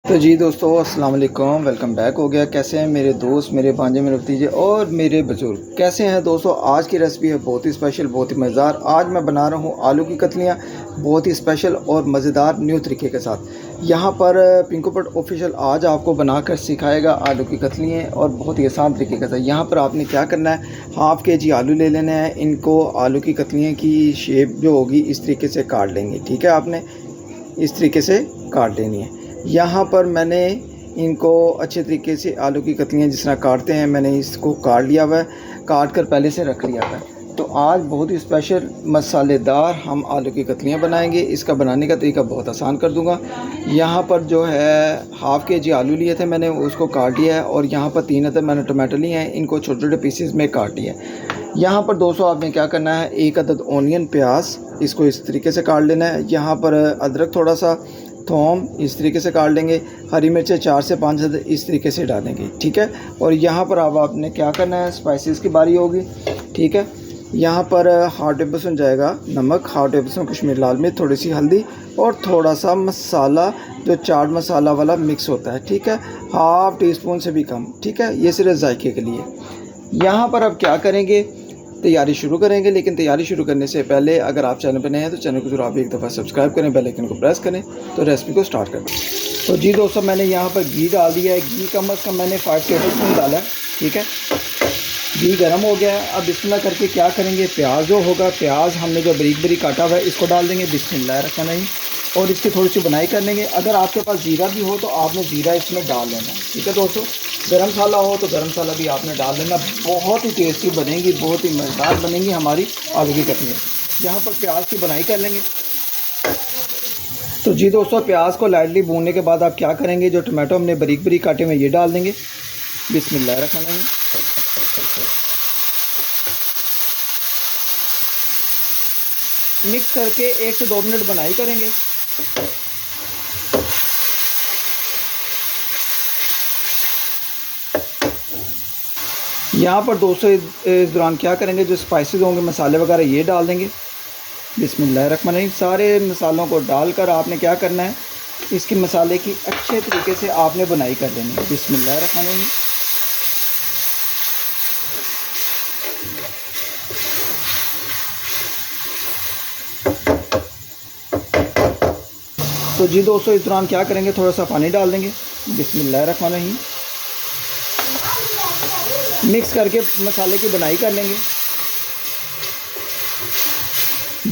तो जी दोस्तों, अस्सलाम वालेकुम। वेलकम बैक हो गया। कैसे हैं मेरे दोस्त, मेरे भांजे, मेरे भतीजे और मेरे बुजुर्ग? कैसे हैं दोस्तों? आज की रेसिपी है बहुत ही स्पेशल, बहुत ही मज़ेदार। आज मैं बना रहा हूँ आलू की कतलियाँ, बहुत ही स्पेशल और मज़ेदार न्यू तरीके के साथ। यहाँ पर पिंकू पट ऑफिशियल आज आपको बनाकर सिखाएगा आलू की कतलियाँ और बहुत ही आसान तरीके के साथ। यहाँ पर आपने क्या करना है, हाफ़ kg आलू ले लेना है। इनको आलू की कतलियाँ की शेप जो होगी इस तरीके से काट लेंगे। ठीक है, आपने इस तरीके से काट लेनी है। यहाँ पर मैंने इनको अच्छे तरीके से आलू की कतलियाँ जिस तरह काटते हैं, मैंने इसको काट लिया हुआ है, काट कर पहले से रख लिया हुआ है। तो आज बहुत ही स्पेशल मसालेदार हम आलू की कतलियाँ बनाएंगे। इसका बनाने का तरीका बहुत आसान कर दूंगा। यहाँ पर जो है हाफ़ kg आलू लिए थे मैंने, उसको काट लिया है। और यहाँ पर 3 अदद मैंने टमाटर लिए हैं, इनको छोटे छोटे पीसेस में काट लिया है। यहाँ पर दोस्तों आपने क्या करना है, 1 अदद ऑनियन प्याज, इसको इस तरीके से काट लेना है। यहाँ पर अदरक थोड़ा सा, थोम इस तरीके से काट लेंगे। हरी मिर्चें 4 से 5 अदद इस तरीके से डालेंगे। ठीक है, और यहाँ पर अब आपने क्या करना है, स्पाइसेस की बारी होगी। ठीक है, यहाँ पर हाफ टेबल स्पून जाएगा नमक, हाफ टेबल स्पून कश्मीरी लाल मिर्च, थोड़ी सी हल्दी और थोड़ा सा मसाला जो चाट मसाला वाला मिक्स होता है। ठीक है, हाफ टी स्पून से भी कम। ठीक है, ये सिर्फ जायके के लिए। यहाँ पर अब क्या करेंगे, तैयारी शुरू करेंगे। लेकिन तैयारी शुरू करने से पहले अगर आप चैनल पर नए हैं तो चैनल को जरूर आप एक दफ़ा सब्सक्राइब करें, बेल आइकन को प्रेस करें। तो रेसिपी को स्टार्ट करें। तो जी दोस्तों, मैंने यहाँ पर घी डाल दिया है। घी कम अज़ कम मैंने 5 टेबल स्पून डाला है। ठीक है, घी गर्म हो गया है। अब बिस्मिल्लाह करके क्या करेंगे, प्याज जो होगा, प्याज हमने जो बारीक बारीक काटा हुआ है इसको डाल देंगे। बिस्मिल्लाह रखना नहीं, और इसकी थोड़ी सी बुनाई कर लेंगे। अगर आपके पास जीरा भी हो तो आपने जीरा इसमें डाल लेना। ठीक है दोस्तों, गरम मसाला हो तो गरम मसाला भी आपने डाल लेना। बहुत ही टेस्टी बनेंगी, बहुत ही मज़ेदार बनेंगी हमारी आलू की कतलियाँ। यहाँ पर प्याज की बुनाई कर लेंगे। तो जी दोस्तों, प्याज को लाइटली भूनने के बाद आप क्या करेंगे, जो टमाटो हमने बारीक बारीक काटे में ये डाल देंगे। बिस्मिल्लाह रखना नहीं, मिक्स करके 1 से 2 मिनट बुनाई करेंगे। यहाँ पर दोस्तों इस दौरान क्या करेंगे, जो स्पाइसेस होंगे, मसाले वगैरह, ये डाल देंगे। बिस्मिल्लाहिर्रहमानिर्रहीम। सारे मसालों को डालकर आपने क्या करना है, इसकी मसाले की अच्छे तरीके से आपने बुनाई कर लेनी है। बिस्मिल्लाहिर्रहमानिर्रहीम। तो जी दोस्तों, इस दौरान क्या करेंगे, थोड़ा सा पानी डाल देंगे। बिस्मिल्लाहिर्रहमानिर्रहीम। मिक्स करके मसाले की बुनाई कर लेंगे।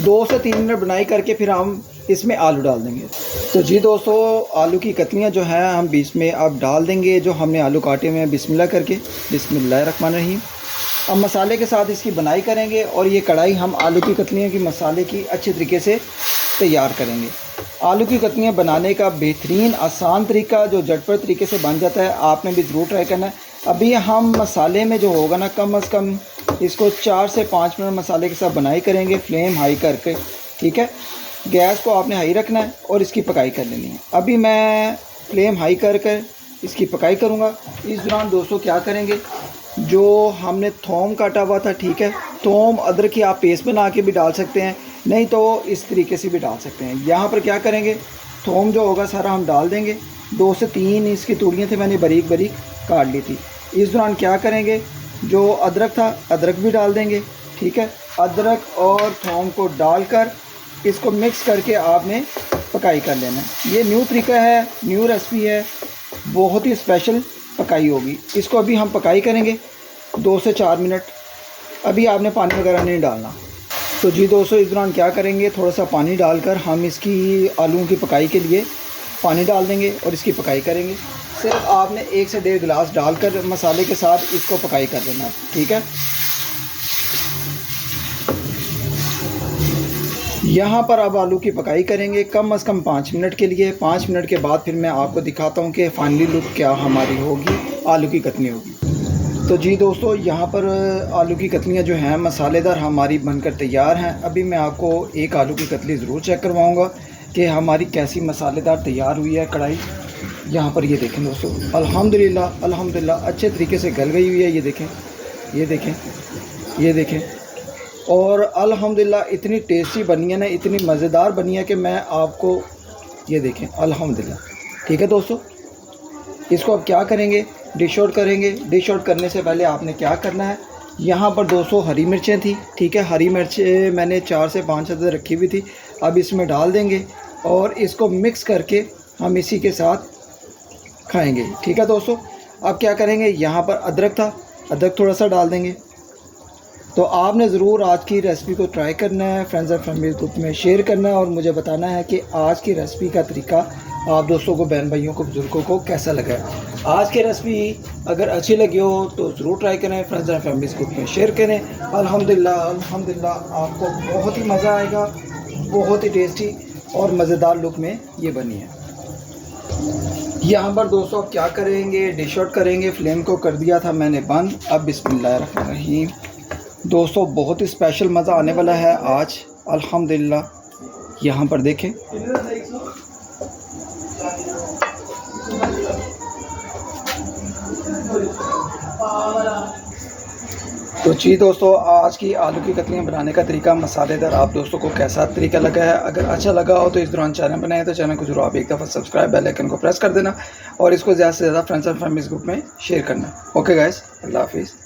2 से 3 मिनट बुनाई करके फिर हम इसमें आलू डाल देंगे। तो जी दोस्तों, आलू की कतलियाँ जो हैं हम बीच में अब डाल देंगे, जो हमने आलू काटे हुए हैं, बिस्मिल्लाह करके। बिस्मिल्लाहिर्रहमानिर्रहीम। अब मसाले के साथ इसकी बुनाई करेंगे और ये कढ़ाई हम आलू की कतलियों की मसाले की अच्छे तरीके से तैयार करेंगे। आलू की कतलियाँ बनाने का बेहतरीन आसान तरीका, जो झटपट तरीके से बन जाता है, आपने भी ज़रूर ट्राई करना है। अभी हम मसाले में जो होगा ना, कम अज़ कम इसको 4 से 5 मिनट मसाले के साथ बनाई करेंगे, फ्लेम हाई करके। ठीक है, गैस को आपने हाई रखना है और इसकी पकाई कर लेनी है। अभी मैं फ्लेम हाई कर इसकी पकाई करूँगा। इस दौरान दोस्तों क्या करेंगे, जो हमने थोम काटा हुआ था, ठीक है, थोम अदरक की आप पेस्ट बना के भी डाल सकते हैं, नहीं तो इस तरीके से भी डाल सकते हैं। यहाँ पर क्या करेंगे, थोम जो होगा सारा हम डाल देंगे। 2 से 3 इसकी तूड़ियाँ थी, मैंने बारीक बारीक काट ली थी। इस दौरान क्या करेंगे, जो अदरक था, अदरक भी डाल देंगे। ठीक है, अदरक और थोम को डालकर इसको मिक्स करके आपने पकाई कर लेना है। ये न्यू तरीका है, न्यू रेसिपी है, बहुत ही स्पेशल पकाई होगी। इसको अभी हम पकाई करेंगे 2 से 4 मिनट। अभी आपने पानी वगैरह नहीं डालना। तो जी दोस्तों, इस दौरान क्या करेंगे, थोड़ा सा पानी डालकर हम इसकी आलूओं की पकाई के लिए पानी डाल देंगे और इसकी पकाई करेंगे। सिर्फ आपने 1 से 1.5 गिलास डालकर मसाले के साथ इसको पकाई कर देना है। ठीक है, यहाँ पर अब आलू की पकाई करेंगे कम अज़ कम 5 मिनट के लिए। 5 मिनट के बाद फिर मैं आपको दिखाता हूँ कि फाइनली लुक क्या हमारी होगी, आलू की कतली होगी। तो जी दोस्तों, यहाँ पर आलू की कतलियाँ जो हैं मसालेदार हमारी बनकर तैयार हैं। अभी मैं आपको एक आलू की कतली ज़रूर चेक करवाऊँगा कि हमारी कैसी मसालेदार तैयार हुई है कढ़ाई। यहाँ पर ये देखें दोस्तों, अल्हम्दुलिल्लाह अल्हम्दुलिल्लाह अच्छे तरीके से गल गई हुई है। ये देखें, ये देखें, ये देखें, और अल्हम्दुलिल्लाह इतनी टेस्टी बनी है ना, इतनी मज़ेदार बनी है कि मैं आपको, ये देखें, अल्हम्दुलिल्लाह। ठीक है दोस्तों, इसको अब क्या करेंगे, डिश आउट करेंगे। डिश आउट करने से पहले आपने क्या करना है, यहाँ पर 200 हरी मिर्चें थी, ठीक है। हरी मिर्चें मैंने 4 से 5 अदद रखी हुई थी, अब इसमें डाल देंगे और इसको मिक्स करके हम इसी के साथ खाएंगे, ठीक है दोस्तों। अब क्या करेंगे, यहाँ पर अदरक था, अदरक थोड़ा सा डाल देंगे। तो आपने ज़रूर आज की रेसिपी को ट्राई करना है, फ्रेंड्स एंड फैमिली ग्रुप में शेयर करना है और मुझे बताना है कि आज की रेसिपी का तरीका आप दोस्तों को, बहन भाइयों को, बुज़ुर्गों को कैसा लगा है। आज की रेसिपी अगर अच्छी लगी हो तो ज़रूर ट्राई करें, फ्रेंड्स एंड फैमिली ग्रुप में शेयर करें। अल्हम्दुलिल्लाह आपको बहुत ही मज़ा आएगा, बहुत ही टेस्टी और मज़ेदार लुक में ये बनी है। यहाँ पर दोस्तों अब क्या करेंगे, डिश आउट करेंगे। फ्लेम को कर दिया था मैंने बंद। अब बिस्मिल्लाहिर्रहमानिर्रहीम। दोस्तों बहुत ही स्पेशल मज़ा आने वाला है आज, अल्हम्दुलिल्लाह। यहाँ पर देखें, तो जी दोस्तों, आज की आलू की कतलियाँ बनाने का तरीका मसालेदार आप दोस्तों को कैसा तरीका लगा है। अगर अच्छा लगा हो तो इस दौरान चैनल बनाए तो चैनल को जरूर आप एक दफ़ा सब्सक्राइब, बेल आइकन को प्रेस कर देना और इसको ज़्यादा से ज़्यादा फ्रेंड्स एंड फैमिली ग्रुप में शेयर करना। ओके गाइस, अल्लाह हाफिज़।